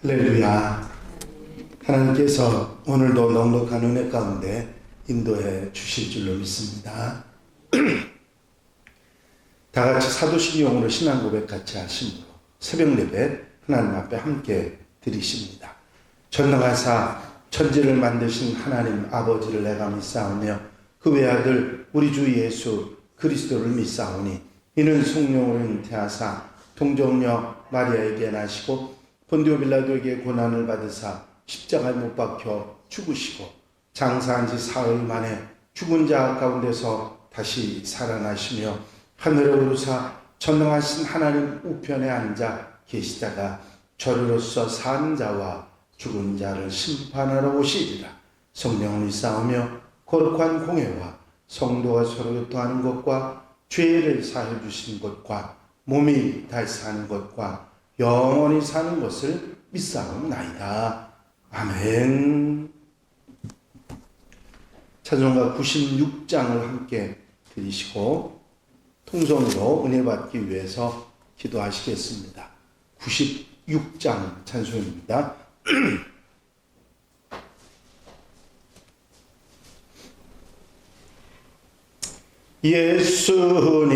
할렐루야. 하나님께서 오늘도 넉넉한 은혜 가운데 인도해 주실 줄로 믿습니다. 다 같이 사도신경으로 신앙 고백 같이 하심으로 새벽 예배 하나님 앞에 함께 드리십니다. 전능하사 천지를 만드신 하나님 아버지를 내가 믿사오며 그 외아들 우리 주 예수 그리스도를 믿사오니 이는 성령으로 잉태하사 동정녀 마리아에게 나시고 본디오 빌라도에게 고난을 받으사 십자가에 못 박혀 죽으시고 장사한 지 사흘 만에 죽은 자 가운데서 다시 살아나시며 하늘에 오르사 전능하신 하나님 우편에 앉아 계시다가 저리로서 산 자와 죽은 자를 심판하러 오시리라. 성령을 믿사오며 거룩한 공회와 성도가 서로 교통하는 것과 죄를 사해 주신 것과 몸이 다시 사는 것과 영원히 사는 것을 믿사옵나이다. 아멘. 찬송가 96장을 함께 드리시고 통성으로 은혜 받기 위해서 기도하시겠습니다. 96장 찬송입니다. 예수님은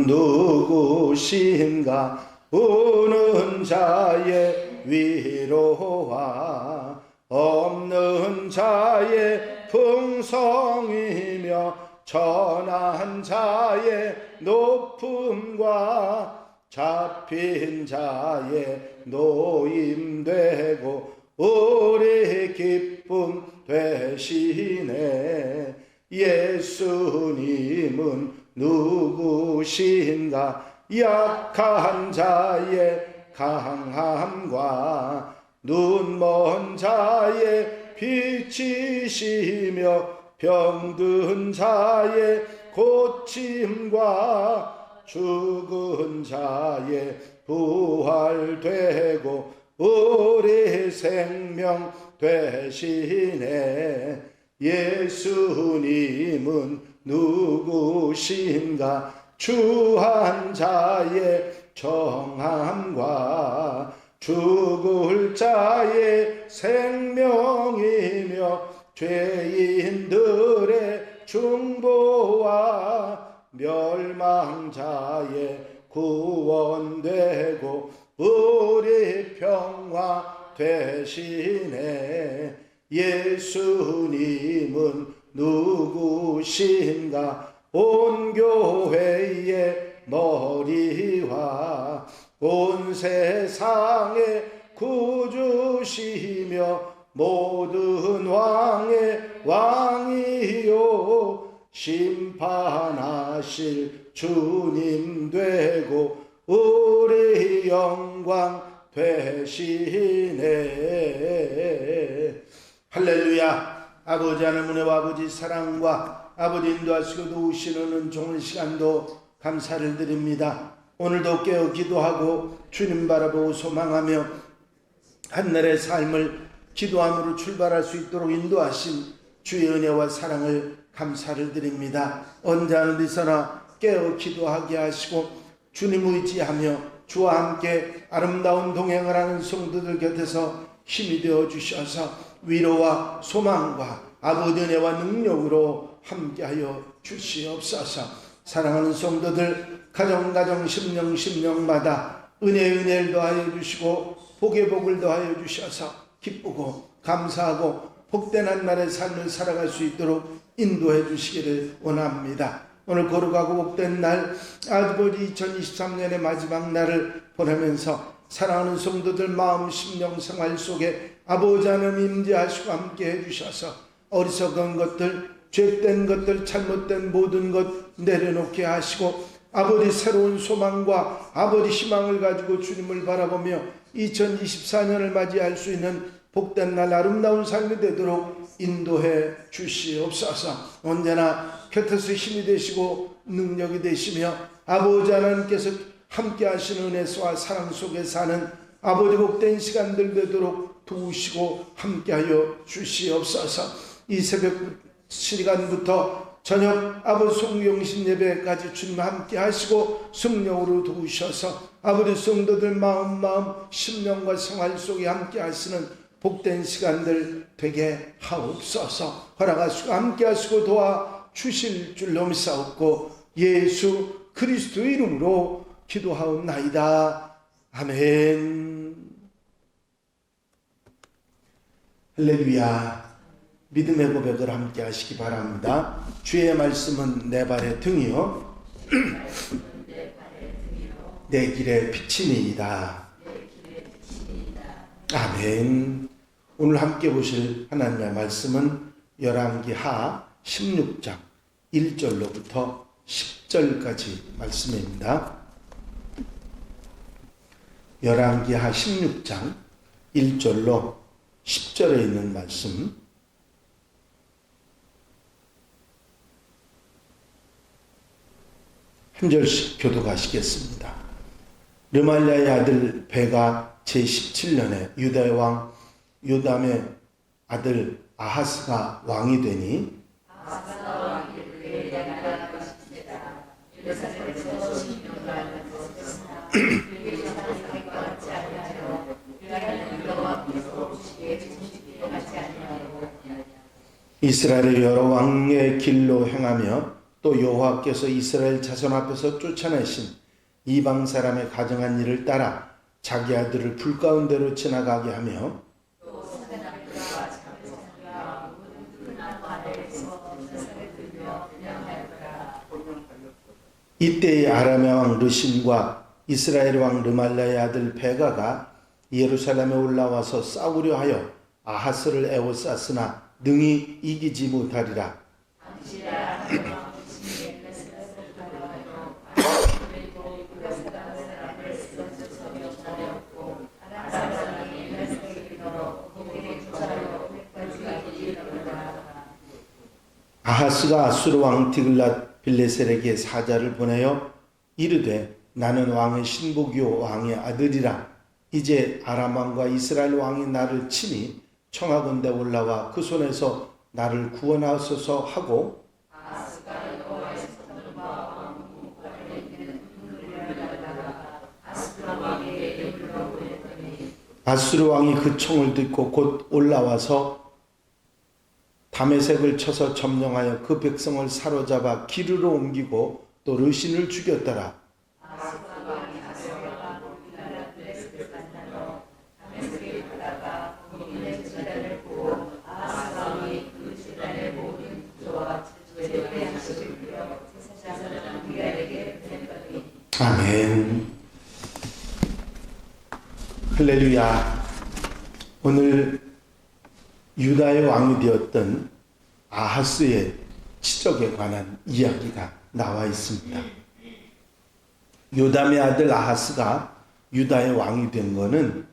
누구신가? 우는 자의 위로와 없는 자의 풍성이며 천한 자의 높음과 잡힌 자의 노임되고 우리 기쁨 되시네. 예수님은 누구신가? 약한 자의 강함과 눈먼 자의 빛이시며 병든 자의 고침과 죽은 자의 부활되고 우리 생명 되시네. 예수님은 누구신가? 추한 자의 정함과 죽을 자의 생명이며 죄인들의 중보와 멸망자의 구원되고 우리 평화 되시네. 예수님은 누구신가? 온 교회의 머리와 온 세상의 구주시며 모든 왕의 왕이요 심판하실 주님 되고 우리 영광 되시네. 할렐루야. 아버지 하나님 은혜와 아버지 사랑과 아버지 인도하시고 도우시는 은총의 시간도 감사를 드립니다. 오늘도 깨어 기도하고 주님 바라보고 소망하며 한날의 삶을 기도함으로 출발할 수 있도록 인도하신 주의 은혜와 사랑을 감사를 드립니다. 언제나 어디서나 깨어 기도하게 하시고 주님 의지하며 주와 함께 아름다운 동행을 하는 성도들 곁에서 힘이 되어 주셔서 위로와 소망과 아버지 은혜와 능력으로 함께하여 주시옵소서. 사랑하는 성도들 가정 심령마다 은혜를 더하여 주시고 복의 복을 더하여 주셔서 기쁘고 감사하고 복된 한 날의 삶을 살아갈 수 있도록 인도해 주시기를 원합니다. 오늘 거룩하고 복된 날 아버지 2023년의 마지막 날을 보내면서 사랑하는 성도들 마음 심령 생활 속에 아버지 하나님 임재하시고 함께 해주셔서 어리석은 것들 죄된 것들 잘못된 모든 것 내려놓게 하시고 아버지 새로운 소망과 아버지 희망을 가지고 주님을 바라보며 2024년을 맞이할 수 있는 복된 날 아름다운 삶이 되도록 인도해 주시옵소서. 언제나 곁에서 힘이 되시고 능력이 되시며 아버지 하나님께서 함께 하시는 은혜와 사랑 속에 사는 아버지 복된 시간들 되도록 도우시고 함께하여 주시옵소서. 이 새벽 시간부터 저녁 아버지 송영신 예배까지 주님 함께 하시고 성령으로 도우셔서 아버지 성도들 마음 심령과 생활 속에 함께 하시는 복된 시간들 되게 하옵소서. 허락하시고 함께 하시고 도와 주실 줄로 믿사옵고 예수 그리스도의 이름으로 기도하옵나이다. 아멘. 할렐루야. 믿음의 고백을 함께 하시기 바랍니다. 주의 말씀은 내 발의 등이요 내 길의 빛이니이다. 아멘. 오늘 함께 보실 하나님의 말씀은 열왕기하 16장 1절로부터 10절까지 말씀입니다. 열왕기하 16장 1절로 10절에 있는 말씀, 한 절씩 교독하시겠습니다. 르말랴의 아들 베가 제17년에 유다의 왕 요담의 아들 아하스가 왕이 되니 이스라엘의 여러 왕의 길로 행하며 또 여호와께서 이스라엘 자손 앞에서 쫓아내신 이방 사람의 가정한 일을 따라 자기 아들을 불 가운데로 지나가게 하며 이때의 아람의 왕 르신과 이스라엘 왕 르말랴의 아들 베가가 예루살렘에 올라와서 싸우려 하여 아하스를 에워쌌으나 능히 이기지 못하리라. 아하스가 아수르 왕 디글랏 빌레셀에게 사자를 보내어 이르되 나는 왕의 신복이요 왕의 아들이라. 이제 아람 왕과 이스라엘 왕이 나를 치니 청하건대 올라와 그 손에서 나를 구원하소서 하고 아수르 왕이 그 총을 듣고 곧 올라와서 다메섹을 쳐서 점령하여 그 백성을 사로잡아 기르로 옮기고 또 르신을 죽였더라. 아멘. 할렐루야. 오늘 유다의 왕이 되었던 아하스의 치적에 관한 이야기가 나와 있습니다. 요담의 아들 아하스가 유다의 왕이 된 것은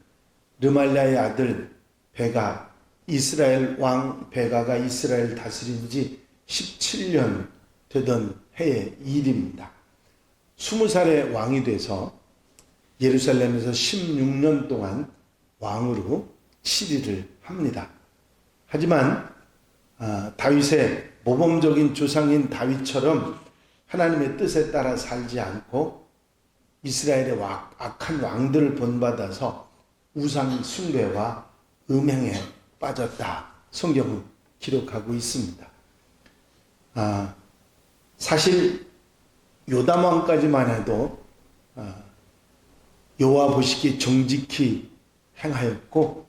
르말랴의 아들 베가, 이스라엘 왕 베가가 이스라엘 다스린 지 17년 되던 해의 일입니다. 20살에 왕이 돼서 예루살렘에서 16년 동안 왕으로 치리를 합니다. 하지만 다윗의 모범적인 조상인 다윗처럼 하나님의 뜻에 따라 살지 않고 이스라엘의 악한 왕들을 본받아서 우상 숭배와 음행에 빠졌다. 성경은 기록하고 있습니다. 사실 요담 왕까지만 해도 여호와 보시기에 정직히 행하였고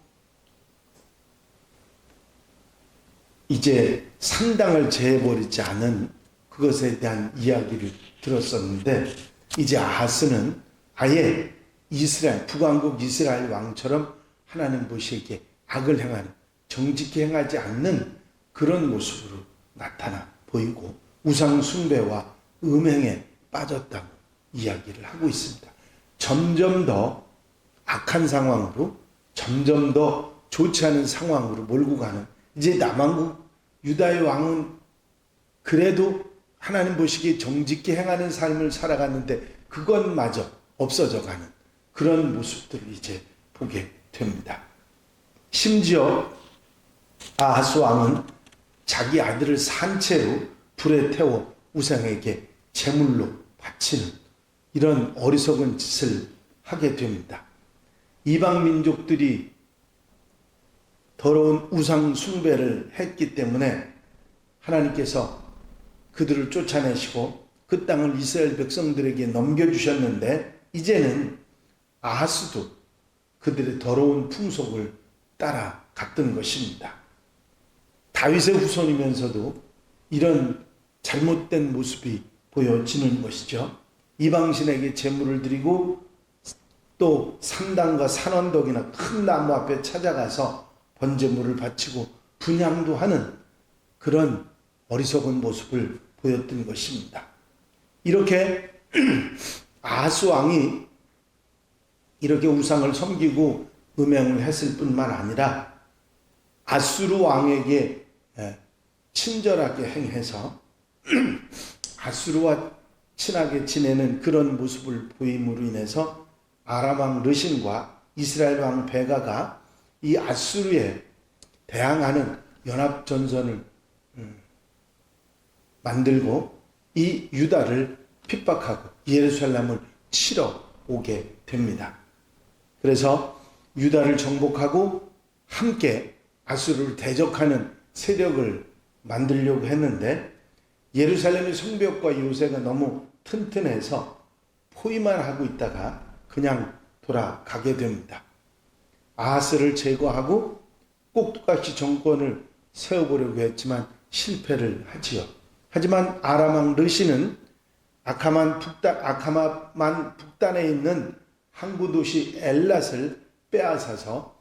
이제 상당을 제해버리지 않은 그것에 대한 이야기를 들었었는데 이제 아하스는 아예 이스라엘 북왕국 이스라엘 왕처럼 하나님 보시기에 악을 행하는 정직히 행하지 않는 그런 모습으로 나타나 보이고 우상 숭배와 음행에 빠졌다고 이야기를 하고 있습니다. 점점 더 악한 상황으로 점점 더 좋지 않은 상황으로 몰고 가는 이제 남왕국 유다의 왕은 그래도 하나님 보시기에 정직히 행하는 삶을 살아갔는데 그것마저 없어져 가는 그런 모습들을 이제 보게 됩니다. 심지어 아하스 왕은 자기 아들을 산채로 불에 태워 우상에게 제물로 바치는 이런 어리석은 짓을 하게 됩니다. 이방 민족들이 더러운 우상 숭배를 했기 때문에 하나님께서 그들을 쫓아내시고 그 땅을 이스라엘 백성들에게 넘겨주셨는데, 이제는 아하스도 그들의 더러운 풍속을 따라갔던 것입니다. 다윗의 후손이면서도 이런 잘못된 모습이 보여지는 것이죠. 이방신에게 제물을 드리고 또 산당과 산언덕이나 큰 나무 앞에 찾아가서 번제물을 바치고 분향도 하는 그런 어리석은 모습을 보였던 것입니다. 이렇게 아하스 왕이 이렇게 우상을 섬기고 음행을 했을 뿐만 아니라 아수르 왕에게 친절하게 행해서 아수르와 친하게 지내는 그런 모습을 보임으로 인해서 아람 왕 르신과 이스라엘 왕 베가가 이 아수르에 대항하는 연합 전선을 만들고 이 유다를 핍박하고 예루살렘을 치러 오게 됩니다. 그래서 유다를 정복하고 함께 아수르를 대적하는 세력을 만들려고 했는데, 예루살렘의 성벽과 요새가 너무 튼튼해서 포위만 하고 있다가 그냥 돌아가게 됩니다. 아하스를 제거하고 꼭두같이 정권을 세워보려고 했지만 실패를 하지요. 하지만 아람 왕 르신은 아카만 북단에 있는 항구 도시 엘랏을 빼앗아서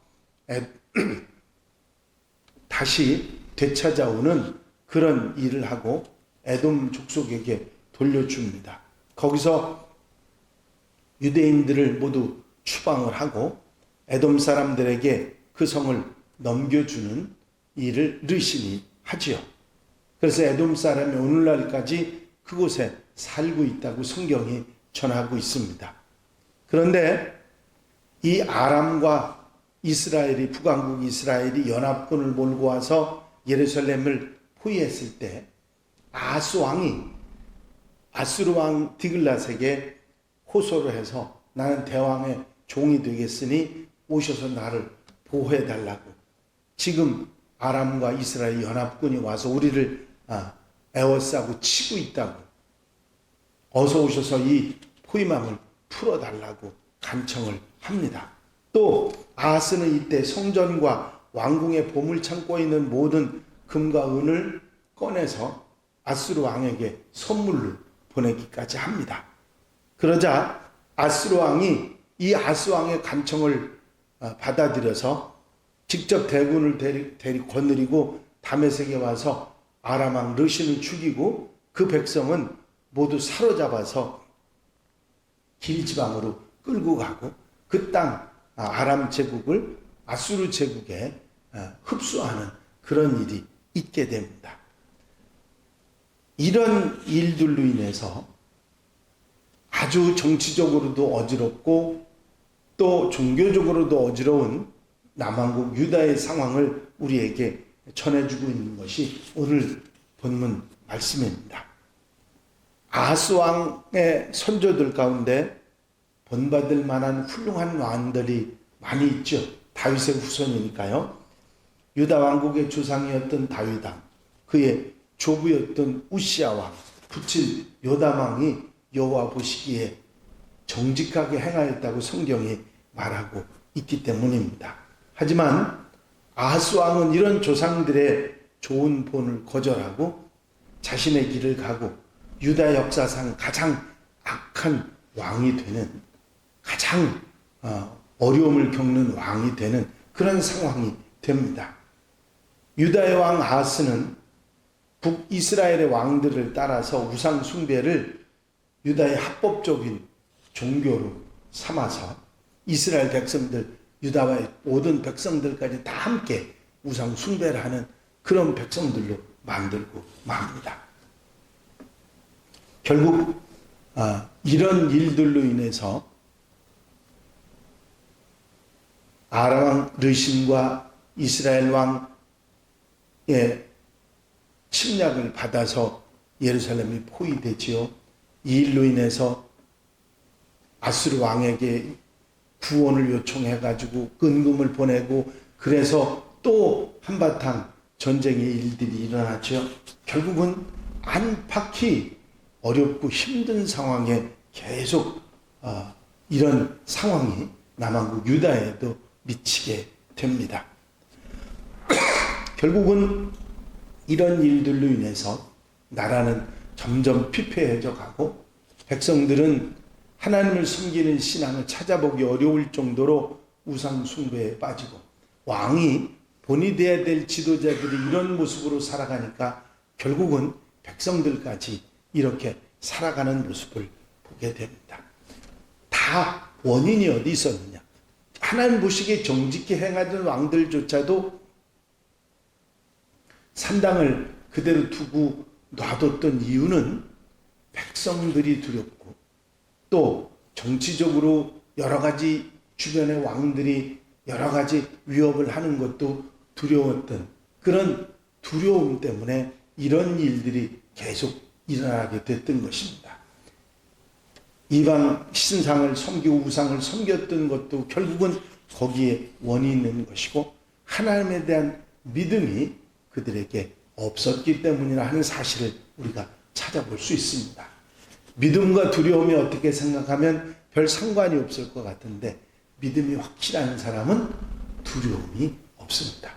다시 되찾아오는 그런 일을 하고 에돔 족속에게 돌려줍니다. 거기서 유대인들을 모두 추방을 하고 에돔 사람들에게 그 성을 넘겨주는 일을 르신이 하지요. 그래서 에돔 사람이 오늘날까지 그곳에 살고 있다고 성경이 전하고 있습니다. 그런데 이 아람과 이스라엘이, 북왕국 이스라엘이 연합군을 몰고 와서 예루살렘을 포위했을 때 아하스 왕이 아수르 왕 디글랏에게 호소를 해서 나는 대왕의 종이 되겠으니 오셔서 나를 보호해달라고, 지금 아람과 이스라엘 연합군이 와서 우리를 에워싸고 치고 있다고, 어서 오셔서 이 포위망을 풀어달라고 간청을 합니다. 또 아하스는 이때 성전과 왕궁의 보물창고에 있는 모든 금과 은을 꺼내서 아수르 왕에게 선물로 보내기까지 합니다. 그러자 아수르 왕이 이 아하스 왕의 간청을 받아들여서 직접 대군을 데리고 거느리고 다메섹에 와서 아람 왕 르신을 죽이고 그 백성은 모두 사로잡아서 길지방으로 끌고 가고 그 땅 아람 제국을 아수르 제국에 흡수하는 그런 일이 있게 됩니다. 이런 일들로 인해서 아주 정치적으로도 어지럽고 또 종교적으로도 어지러운 남왕국 유다의 상황을 우리에게 전해주고 있는 것이 오늘 본문 말씀입니다. 아하스 왕의 선조들 가운데 본받을 만한 훌륭한 왕들이 많이 있죠. 다윗의 후손이니까요. 유다 왕국의 조상이었던 다윗 왕, 그의 조부였던 우시아 왕, 부친 요담 왕이 여호와 보시기에 정직하게 행하였다고 성경이 말하고 있기 때문입니다. 하지만 아하스 왕은 이런 조상들의 좋은 본을 거절하고 자신의 길을 가고 유다 역사상 가장 악한 왕이 되는, 가장 어려움을 겪는 왕이 되는 그런 상황이 됩니다. 유다의 왕 아하스는 북이스라엘의 왕들을 따라서 우상 숭배를 유다의 합법적인 종교로 삼아서 이스라엘 백성들, 유다와의 모든 백성들까지 다 함께 우상 숭배를 하는 그런 백성들로 만들고 맙니다. 결국 이런 일들로 인해서 아람 왕 르신과 이스라엘 왕의 침략을 받아서 예루살렘이 포위되지요. 이 일로 인해서 아수르 왕에게 구원을 요청해가지고 은금을 보내고, 그래서 또 한바탕 전쟁의 일들이 일어나죠. 결국은 안팎이 어렵고 힘든 상황에 계속 이런 상황이 남한국 유다에도 미치게 됩니다. 결국은 이런 일들로 인해서 나라는 점점 피폐해져 가고, 백성들은 하나님을 섬기는 신앙을 찾아보기 어려울 정도로 우상 숭배에 빠지고, 왕이 본이 되어야 될 지도자들이 이런 모습으로 살아가니까 결국은 백성들까지 이렇게 살아가는 모습을 보게 됩니다. 다 원인이 어디 있었느냐? 하나님 보시기에 정직히 행하던 왕들조차도 산당을 그대로 두고 놔뒀던 이유는 백성들이 두렵고, 또 정치적으로 여러 가지 주변의 왕들이 여러 가지 위협을 하는 것도 두려웠던 그런 두려움 때문에 이런 일들이 계속 일어나게 됐던 것입니다. 이방 신상을 섬기고 우상을 섬겼던 것도 결국은 거기에 원인이 있는 것이고, 하나님에 대한 믿음이 그들에게 없었기 때문이라 하는 사실을 우리가 찾아볼 수 있습니다. 믿음과 두려움이 어떻게 생각하면 별 상관이 없을 것 같은데, 믿음이 확실한 사람은 두려움이 없습니다.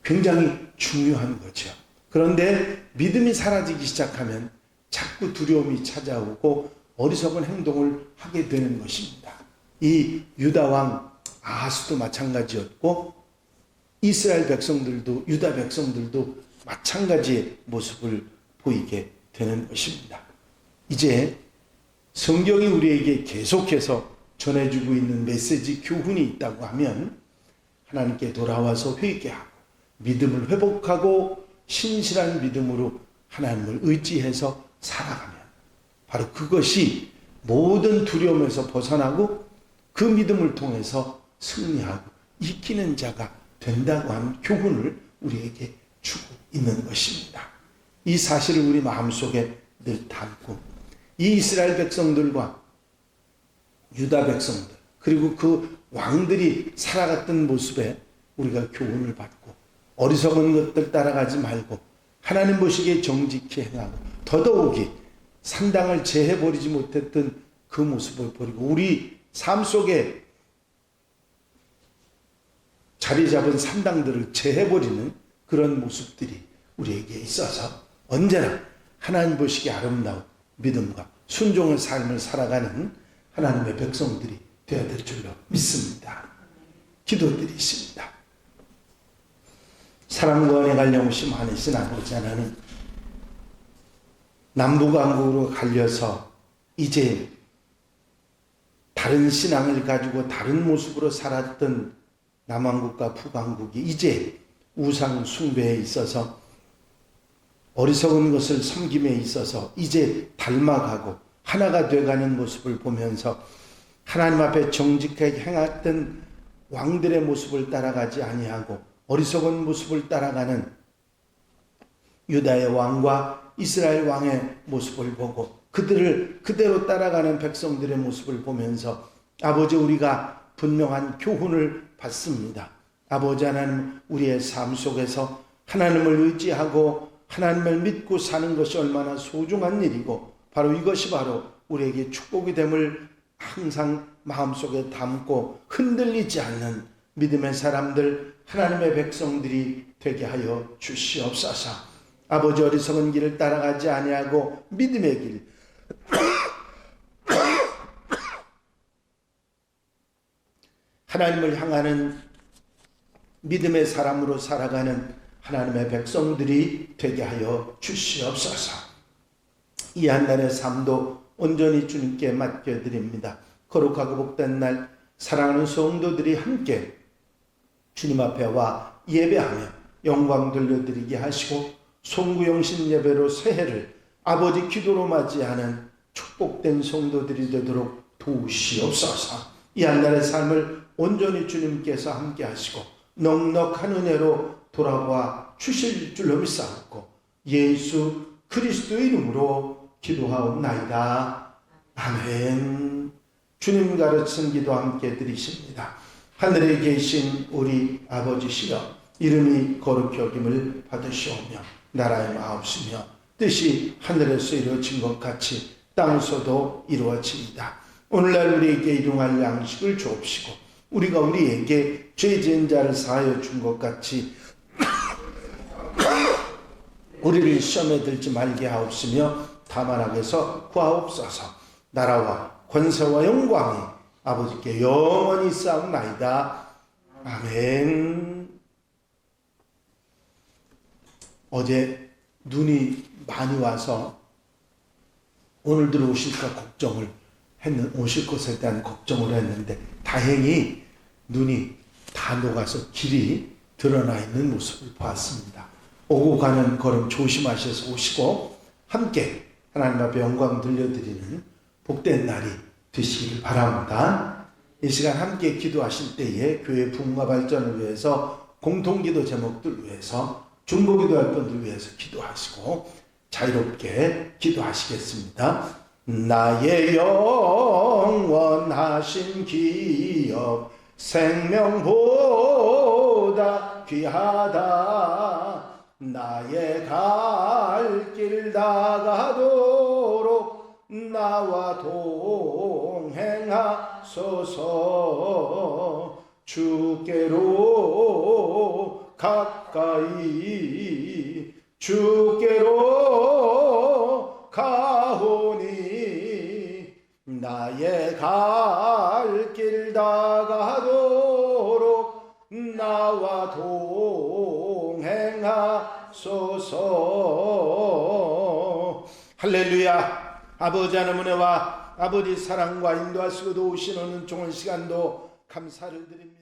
굉장히 중요한 거죠. 그런데 믿음이 사라지기 시작하면 자꾸 두려움이 찾아오고 어리석은 행동을 하게 되는 것입니다. 이 유다 왕 아하스도 마찬가지였고, 이스라엘 백성들도, 유다 백성들도 마찬가지의 모습을 보이게 되는 것입니다. 이제 성경이 우리에게 계속해서 전해주고 있는 메시지 교훈이 있다고 하면, 하나님께 돌아와서 회개하고 믿음을 회복하고 신실한 믿음으로 하나님을 의지해서 살아가면 바로 그것이 모든 두려움에서 벗어나고 그 믿음을 통해서 승리하고 이기는 자가 된다고 하는 교훈을 우리에게 주고 있는 것입니다. 이 사실을 우리 마음속에 늘 담고, 이 이스라엘 백성들과 유다 백성들, 그리고 그 왕들이 살아갔던 모습에 우리가 교훈을 받고 어리석은 것들 따라가지 말고 하나님 보시기에 정직히 행하고, 더더욱이 산당을 제해버리지 못했던 그 모습을 버리고 우리 삶 속에 자리 잡은 산당들을 제해버리는 그런 모습들이 우리에게 있어서 언제나 하나님 보시기에 아름다운 믿음과 순종의 삶을 살아가는 하나님의 백성들이 되어야 될 줄로 믿습니다. 기도드리십니다. 사랑과 은혜가 영시 많으신 아버지 하나님, 남북왕국으로 갈려서 이제 다른 신앙을 가지고 다른 모습으로 살았던 남왕국과 북왕국이 이제 우상 숭배에 있어서, 어리석은 것을 섬김에 있어서 이제 닮아가고 하나가 돼가는 모습을 보면서 하나님 앞에 정직하게 행했던 왕들의 모습을 따라가지 아니하고 어리석은 모습을 따라가는 유다의 왕과 이스라엘 왕의 모습을 보고 그들을 그대로 따라가는 백성들의 모습을 보면서 아버지, 우리가 분명한 교훈을 받습니다. 아버지 하나님, 우리의 삶 속에서 하나님을 의지하고 하나님을 믿고 사는 것이 얼마나 소중한 일이고, 바로 이것이 바로 우리에게 축복이 됨을 항상 마음속에 담고 흔들리지 않는 믿음의 사람들, 하나님의 백성들이 되게 하여 주시옵소서. 아버지, 어리석은 길을 따라가지 아니하고 믿음의 길, 하나님을 향하는 믿음의 사람으로 살아가는 하나님의 백성들이 되게 하여 주시옵소서. 이 한 달의 삶도 온전히 주님께 맡겨드립니다. 거룩하고 복된 날, 사랑하는 성도들이 함께 주님 앞에 와 예배하며 영광 돌려드리게 하시고, 송구영신 예배로 새해를 아버지 기도로 맞이하는 축복된 성도들이 되도록 도우시옵소서. 이 한 달의 삶을 온전히 주님께서 함께 하시고 넉넉한 은혜로 돌아와 주실 줄로 믿사옵고, 예수 그리스도의 이름으로 기도하옵나이다. 아멘. 주님 가르친 기도 함께 드리십니다. 하늘에 계신 우리 아버지시여, 이름이 거룩히 여김을 받으시오며 나라의 마옵시며 뜻이 하늘에서 이루어진 것 같이 땅에서도 이루어집니다. 오늘날 우리에게 일용할 양식을 주옵시고 우리가 우리에게 죄 지은 자를 사하여 준 것 같이 우리를 시험에 들지 말게 하옵시며 다만 악에서 구하옵소서. 나라와 권세와 영광이 아버지께 영원히 쌓옵나이다. 아멘. 어제 눈이 많이 와서 오늘 들어오실까 오실 것에 대한 걱정을 했는데 다행히 눈이 다 녹아서 길이 드러나 있는 모습을 보았습니다. 오고 가는 걸음 조심하셔서 오시고 함께 하나님 앞에 영광 들려드리는 복된 날이 되시길 바랍니다. 이 시간 함께 기도하실 때에 교회 부흥과 발전을 위해서 공통기도 제목들 위해서 중보기도할 분들 위해서 기도하시고 자유롭게 기도하시겠습니다. 나의 영원하신 기업 생명보다 귀하다. 나의 갈 길 다가도록 나와 동행하소서. 주께로 가까이 주께로 가오니 나의 갈 길 다가도록 나와 동행하소서. 할렐루야. 아버지 하나님의 은혜와 아버지 사랑과 인도하시고 도우시는 오늘 종일 시간도 감사를 드립니다.